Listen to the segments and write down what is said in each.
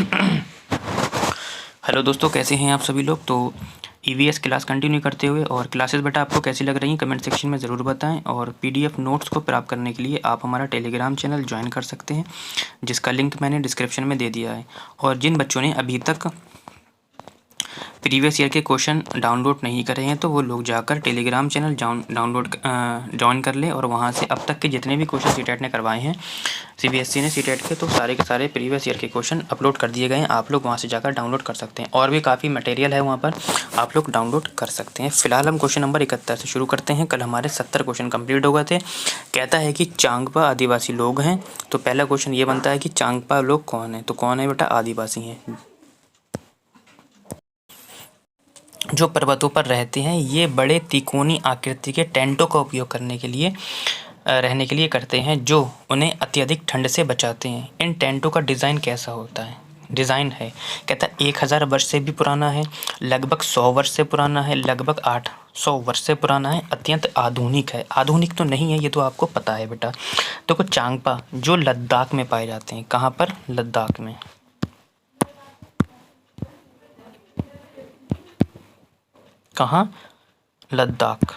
Hello दोस्तों, कैसे हैं आप सभी लोग। तो ईवीएस क्लास कंटिन्यू करते हुए और क्लासेस बेटा आपको कैसी लग रही हैं कमेंट सेक्शन में ज़रूर बताएं। और पीडीएफ नोट्स को प्राप्त करने के लिए आप हमारा टेलीग्राम चैनल ज्वाइन कर सकते हैं, जिसका लिंक मैंने डिस्क्रिप्शन में दे दिया है। और जिन बच्चों ने अभी तक प्रीवियस ईयर के क्वेश्चन डाउनलोड नहीं करे हैं तो वो लोग जाकर टेलीग्राम चैनल ज्वाइन कर लें और वहाँ से अब तक के जितने भी क्वेश्चन सीटेट ने करवाए हैं सीबीएसई ने सीटेट के, तो सारे के सारे प्रीवियस ईयर के क्वेश्चन अपलोड कर दिए गए हैं। आप लोग वहाँ से जाकर डाउनलोड कर सकते हैं और भी काफ़ी मटेरियल है वहाँ पर, आप लोग डाउनलोड कर सकते हैं। फिलहाल हम क्वेश्चन नंबर 71 से शुरू करते हैं। कल हमारे 70 क्वेश्चन कंप्लीट हो गए थे। कहता है कि चांगपा आदिवासी लोग हैं। तो पहला क्वेश्चन ये बनता है कि चांगपा लोग कौन है। तो कौन है बेटा, आदिवासी हैं जो पर्वतों पर रहते हैं। ये बड़े तिकोनी आकृति के टेंटों का उपयोग करने के लिए रहने के लिए करते हैं, जो उन्हें अत्यधिक ठंड से बचाते हैं। इन टेंटों का डिज़ाइन कैसा होता है। डिज़ाइन है, कहता है 1000 वर्ष से भी पुराना है, लगभग 100 वर्ष से पुराना है, लगभग 800 वर्ष से पुराना है, अत्यंत आधुनिक है। आधुनिक तो नहीं है, ये तो आपको पता है बेटा। देखो चांगपा जो लद्दाख में पाए जाते हैं। कहाँ पर, लद्दाख में। कहाँ, लद्दाख।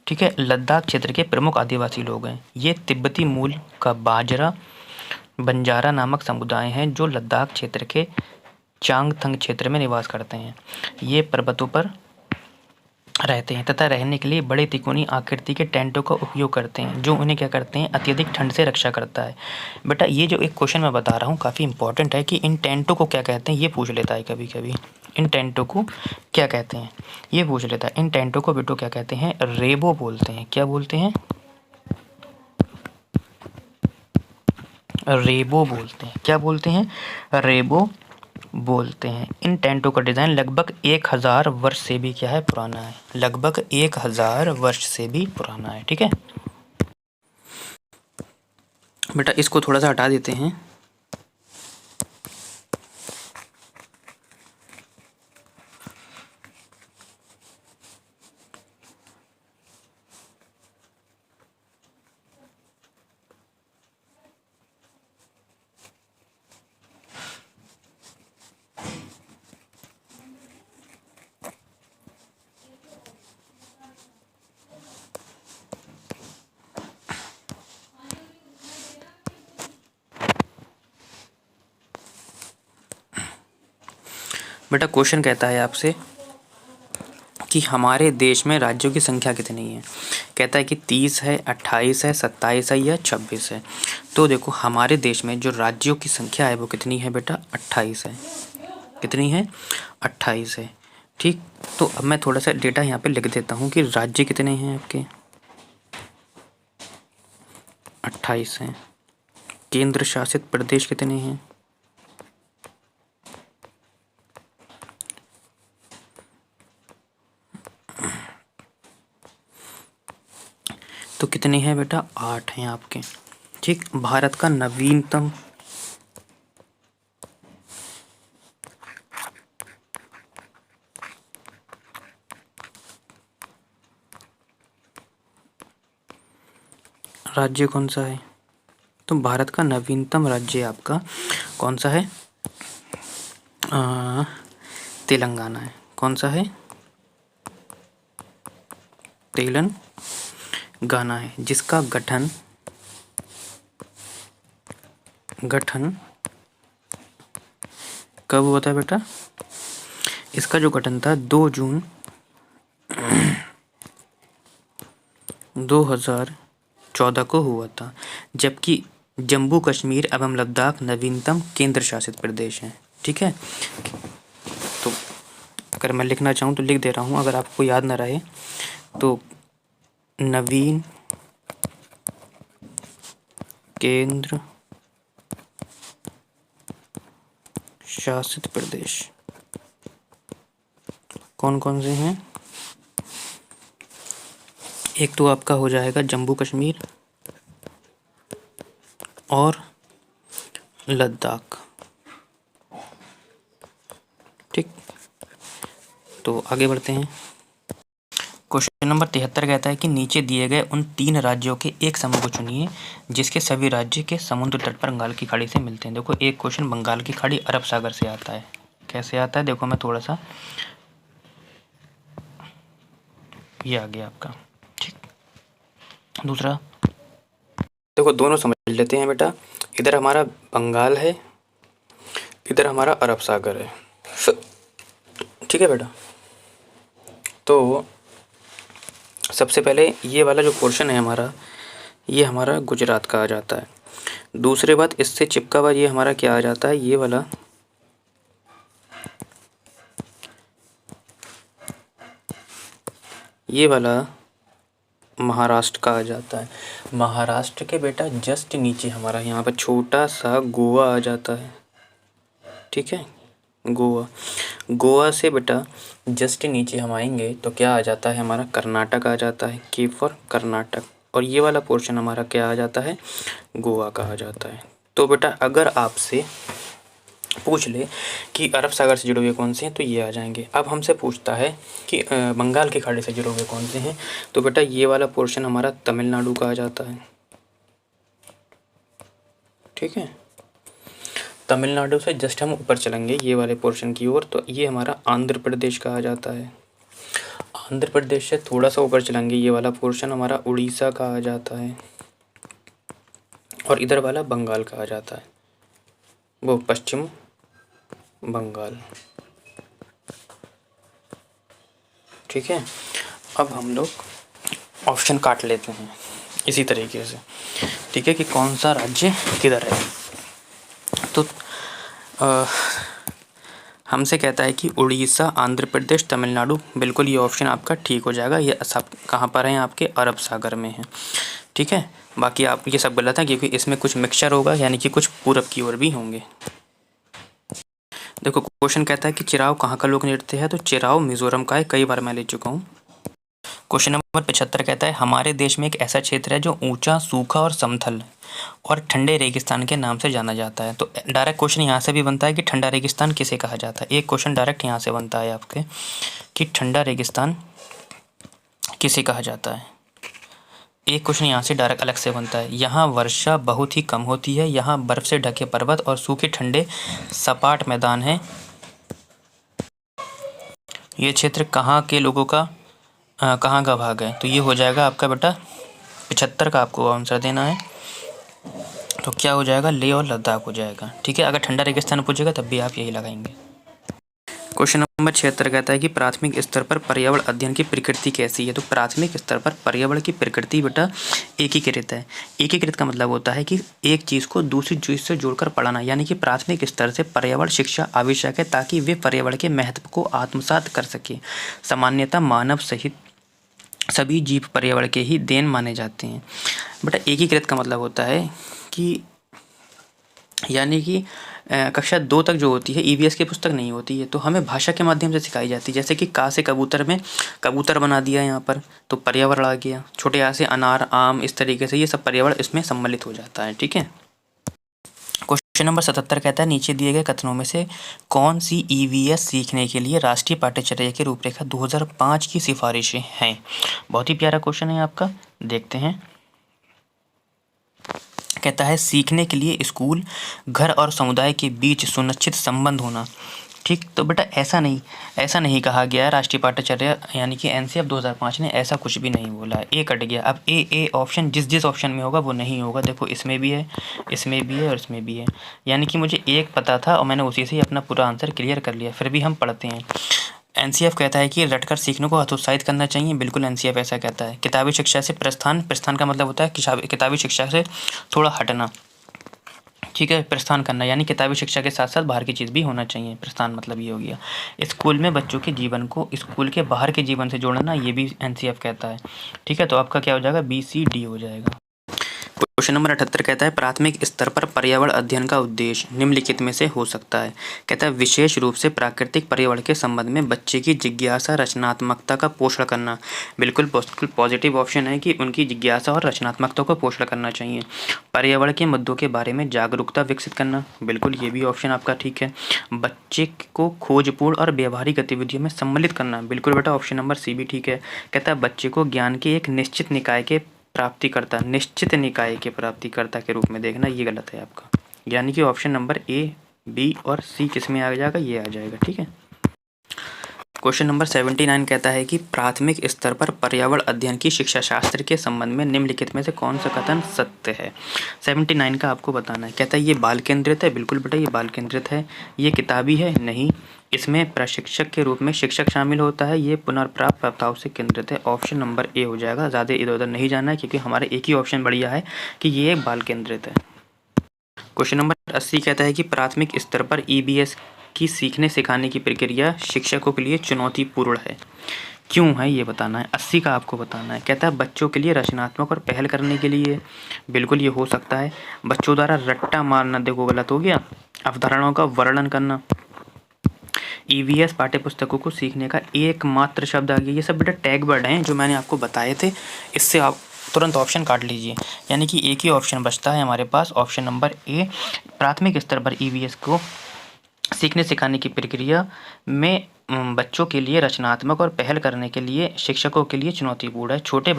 ठीक है, लद्दाख क्षेत्र के प्रमुख आदिवासी लोग हैं। ये तिब्बती मूल का बंजारा नामक समुदाय हैं जो लद्दाख क्षेत्र के चांगथंग क्षेत्र में निवास करते हैं। ये पर्वतों पर रहते हैं तथा रहने के लिए बड़े तिकोनी आकृति के टेंटों का उपयोग करते हैं, जो उन्हें क्या करते हैं, अत्यधिक ठंड से रक्षा करता है। बेटा ये जो एक क्वेश्चन मैं बता रहा हूँ काफ़ी इंपॉर्टेंट है कि इन टेंटों को क्या कहते हैं, ये पूछ लेता है कभी कभी। इन टेंटों को क्या कहते हैं, ये पूछ लेता है। इन टेंटों को बेटो क्या कहते हैं, रेबो बोलते हैं। क्या बोलते हैं, रेबो बोलते हैं। क्या बोलते हैं, रेबो बोलते हैं। इन टेंटों का डिज़ाइन लगभग 1000 वर्ष से भी क्या है, पुराना है। लगभग 1000 वर्ष से भी पुराना है। ठीक है बेटा, इसको थोड़ा सा हटा देते हैं। बेटा क्वेश्चन कहता है आपसे कि हमारे देश में राज्यों की संख्या कितनी है। कहता है कि 30 है, 28 है, 27 है या 26 है। तो देखो हमारे देश में जो राज्यों की संख्या है वो कितनी है बेटा, 28 है। कितनी है, 28 है। ठीक, तो अब मैं थोड़ा सा डेटा यहाँ पे लिख देता हूँ कि राज्य कितने हैं आपके, 28 हैं। केंद्र शासित प्रदेश कितने हैं, तो कितने हैं बेटा, 8 हैं आपके। ठीक, भारत का नवीनतम राज्य कौन सा है, तो भारत का नवीनतम राज्य आपका कौन सा है, तेलंगाना है। कौन सा है, तेलंगाना है, जिसका गठन कब हुआ था बेटा, इसका जो गठन था 2 जून 2014 को हुआ था। जबकि जम्मू कश्मीर एवं लद्दाख नवीनतम केंद्र शासित प्रदेश हैं। ठीक है, तो अगर मैं लिखना चाहूँ तो लिख दे रहा हूँ, अगर आपको याद ना रहे तो नवीन केंद्र शासित प्रदेश कौन कौन से हैं, एक तो आपका हो जाएगा जम्मू कश्मीर और लद्दाख। ठीक, तो आगे बढ़ते हैं। क्वेश्चन क्वेश्चन नंबर 73 कहता है कि नीचे दिए गए उन 3 राज्यों के एक समूह को चुनिए जिसके सभी राज्य के समुद्र तट पर बंगाल की खाड़ी से मिलते हैं। देखो एक क्वेश्चन बंगाल की खाड़ी अरब सागर से आता है। कैसे आता है देखो, मैं थोड़ा सा, ये आ गया आपका, ठीक। दूसरा देखो दोनों समझ लेते हैं बेटा, इधर हमारा बंगाल है, इधर हमारा अरब सागर है, ठीक है बेटा। तो सबसे पहले ये वाला जो पोर्शन है हमारा, ये हमारा गुजरात का आ जाता है। दूसरी बात, इससे चिपका हुआ ये हमारा क्या आ जाता है, ये वाला महाराष्ट्र का आ जाता है। महाराष्ट्र के बेटा जस्ट नीचे हमारा यहाँ पर छोटा सा गोवा आ जाता है, ठीक है। गोवा से बेटा जस्ट नीचे हम आएंगे तो क्या आ जाता है हमारा, कर्नाटक आ जाता है, के फॉर कर्नाटक। और ये वाला पोर्शन हमारा क्या आ जाता है, गोवा का आ जाता है। तो बेटा अगर आपसे पूछ ले कि अरब सागर से जुड़े हुए कौन से हैं, तो ये आ जाएंगे। अब हमसे पूछता है कि बंगाल की खाड़ी से जुड़े हुए कौन से हैं, तो बेटा ये वाला पोर्शन हमारा तमिलनाडु का आ जाता है, ठीक है। तमिलनाडु से जस्ट हम ऊपर चलेंगे ये वाले पोर्शन की ओर, तो ये हमारा आंध्र प्रदेश का आ जाता है। आंध्र प्रदेश से थोड़ा सा ऊपर चलेंगे, ये वाला पोर्शन हमारा उड़ीसा का आ जाता है, और इधर वाला बंगाल का आ जाता है, वो पश्चिम बंगाल, ठीक है। अब हम लोग ऑप्शन काट लेते हैं इसी तरीके से, ठीक है, कि कौन सा राज्य किधर है। तो हमसे कहता है कि उड़ीसा, आंध्र प्रदेश, तमिलनाडु, बिल्कुल ये ऑप्शन आपका ठीक हो जाएगा। ये सब कहाँ पर हैं, आपके अरब सागर में हैं, ठीक है। बाकी आप ये सब गलत है क्योंकि इसमें कुछ मिक्सचर होगा, यानी कि कुछ पूरब की ओर भी होंगे। देखो क्वेश्चन कहता है कि चिराव कहाँ का लोक नृत्य है, तो चिराव मिजोरम का है, कई बार मैं ले चुका हूँ। क्वेश्चन नंबर 75 कहता है हमारे देश में एक ऐसा क्षेत्र है जो ऊंचा, सूखा और समथल और ठंडे रेगिस्तान के नाम से जाना जाता है। तो डायरेक्ट क्वेश्चन यहाँ से भी बनता है कि ठंडा रेगिस्तान किसे कहा जाता है। एक क्वेश्चन डायरेक्ट यहाँ से बनता है आपके कि ठंडा रेगिस्तान किसे कहा जाता है। एक क्वेश्चन यहाँ से डायरेक्ट अलग से बनता है, यहाँ वर्षा बहुत ही कम होती है, यहाँ बर्फ से ढके पर्वत और सूखे ठंडे सपाट मैदान हैं। ये क्षेत्र कहाँ के लोगों का कहाँ का भाग है, तो ये हो जाएगा आपका बेटा 75 का आपको आंसर देना है। तो क्या हो जाएगा, लेह और लद्दाख हो जाएगा, ठीक है। अगर ठंडा रेगिस्तान पूछेगा तब भी आप यही लगाएंगे। क्वेश्चन नंबर 76 कहता है कि प्राथमिक स्तर पर पर्यावरण अध्ययन की प्रकृति कैसी है। तो प्राथमिक स्तर पर पर्यावरण की प्रकृति बेटा एकीकृत है। एकीकृत का मतलब होता है कि एक चीज़ को दूसरी चीज़ से जोड़कर पढ़ाना, यानी कि प्राथमिक स्तर से पर्यावरण शिक्षा आवश्यक है ताकि वे पर्यावरण के महत्व को आत्मसात कर सके। सामान्यतः मानव सहित सभी जीव पर्यावरण के ही देन माने जाते हैं। बेटा एकीकृत का मतलब होता है कि यानी कि कक्षा 2 तक जो होती है ईवीएस की पुस्तक नहीं होती है, तो हमें भाषा के माध्यम से सिखाई जाती है। जैसे कि का से कबूतर में कबूतर बना दिया यहाँ पर, तो पर्यावरण आ गया। छोटे आ से अनार, आम, इस तरीके से ये सब पर्यावरण इसमें सम्मिलित हो जाता है, ठीक है। क्वेश्चन नंबर 77 कहता है नीचे दिए गए कथनों में से कौन सी ईवीएस सीखने के लिए राष्ट्रीय पाठ्यचर्या की रूपरेखा 2005 की सिफारिशें हैं। बहुत ही प्यारा क्वेश्चन है आपका, देखते हैं। कहता है सीखने के लिए स्कूल, घर और समुदाय के बीच सुनिश्चित संबंध होना, ठीक। तो बेटा ऐसा नहीं कहा गया है राष्ट्रीय पाठ्यचर्या, यानी कि एनसीएफ 2005 ने ऐसा कुछ भी नहीं बोला है। ए कट गया। अब ए ऑप्शन जिस ऑप्शन में होगा वो नहीं होगा। देखो इसमें भी है, इसमें भी है और इसमें भी है, यानी कि मुझे एक पता था और मैंने उसी से ही अपना पूरा आंसर क्लियर कर लिया। फिर भी हम पढ़ते हैं। एनसीएफ कहता है कि रटकर सीखने को हतोत्साहित करना चाहिए, बिल्कुल एनसीएफ ऐसा कहता है। किताबी शिक्षा से प्रस्थान का मतलब होता है किताबी शिक्षा से थोड़ा हटना, ठीक है। प्रस्थान करना यानी किताबी शिक्षा के साथ साथ बाहर की चीज़ भी होना चाहिए। प्रस्थान मतलब ये हो गया। स्कूल में बच्चों के जीवन को स्कूल के बाहर के जीवन से जोड़ना, ये भी एनसीएफ कहता है, ठीक है। तो आपका क्या हो जाएगा, BCD हो जाएगा। क्वेश्चन नंबर 78 कहता है प्राथमिक स्तर पर पर्यावरण अध्ययन का उद्देश्य निम्नलिखित में से हो सकता है। कहता है विशेष रूप से प्राकृतिक पर्यावरण के संबंध में बच्चे की जिज्ञासा रचनात्मकता का पोषण करना। बिल्कुल पॉजिटिव ऑप्शन है कि उनकी जिज्ञासा और रचनात्मकता को पोषण करना चाहिए। पर्यावरण के मुद्दों के बारे में जागरूकता विकसित करना, बिल्कुल ये भी ऑप्शन आपका ठीक है। बच्चे को खोजपूर्ण और व्यवहारिक गतिविधियों में सम्मिलित करना, बिल्कुल बेटा ऑप्शन नंबर सी भी ठीक है। कहता है बच्चे को ज्ञान के एक निश्चित निकाय के प्राप्तिकर्ता के रूप में देखना, ये गलत है आपका। यानी कि ऑप्शन नंबर ए, बी और सी किस में आ जाएगा, ये आ जाएगा, ठीक है। क्वेश्चन नंबर 79 कहता है कि प्राथमिक स्तर पर पर्यावरण अध्ययन की शिक्षा शास्त्र के संबंध में निम्नलिखित में से कौन सा कथन सत्य है। 79 का आपको बताना है। कहता है ये बाल केंद्रित है, बिल्कुल बेटा ये बाल केंद्रित है। ये किताबी है, नहीं। इसमें प्रशिक्षक के रूप में शिक्षक शामिल होता है। ये पुनर्प्राप्त प्रथाओं से केंद्रित है। ऑप्शन नंबर ए हो जाएगा। ज़्यादा इधर उधर नहीं जाना है क्योंकि हमारा एक ही ऑप्शन बढ़िया है कि ये बाल केंद्रित है। क्वेश्चन नंबर 80 कहता है कि प्राथमिक स्तर पर ईबीएस की सीखने सिखाने की प्रक्रिया शिक्षकों के लिए चुनौतीपूर्ण है, क्यों है ये बताना है। 80 का आपको बताना है। कहता है बच्चों के लिए रचनात्मक और पहल करने के लिए, बिल्कुल ये हो सकता है। बच्चों द्वारा रट्टा मारना, देखो गलत हो गया। अवधारणाओं का वर्णन करना। ईवीएस पाठ्यपुस्तकों को सीखने का एकमात्र शब्द आ गया। ये सब बेटा टैग वर्ड हैं जो मैंने आपको बताए थे। इससे आप तुरंत ऑप्शन काट लीजिए। यानी कि एक ही ऑप्शन बचता है हमारे पास, ऑप्शन नंबर ए। प्राथमिक स्तर पर ईवीएस को सीखने सिखाने की प्रक्रिया में बच्चों के लिए रचनात्मक और पहल करने के लिए शिक्षकों के लिए चुनौतीपूर्ण है। छोटे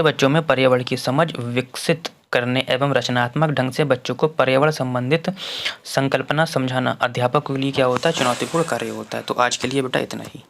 बच्चों में पर्यावरण की समझ विकसित करने एवं रचनात्मक ढंग से बच्चों को पर्यावरण संबंधित संकल्पना समझाना अध्यापक के लिए क्या होता है, चुनौतीपूर्ण कार्य होता है। तो आज के लिए बेटा इतना ही।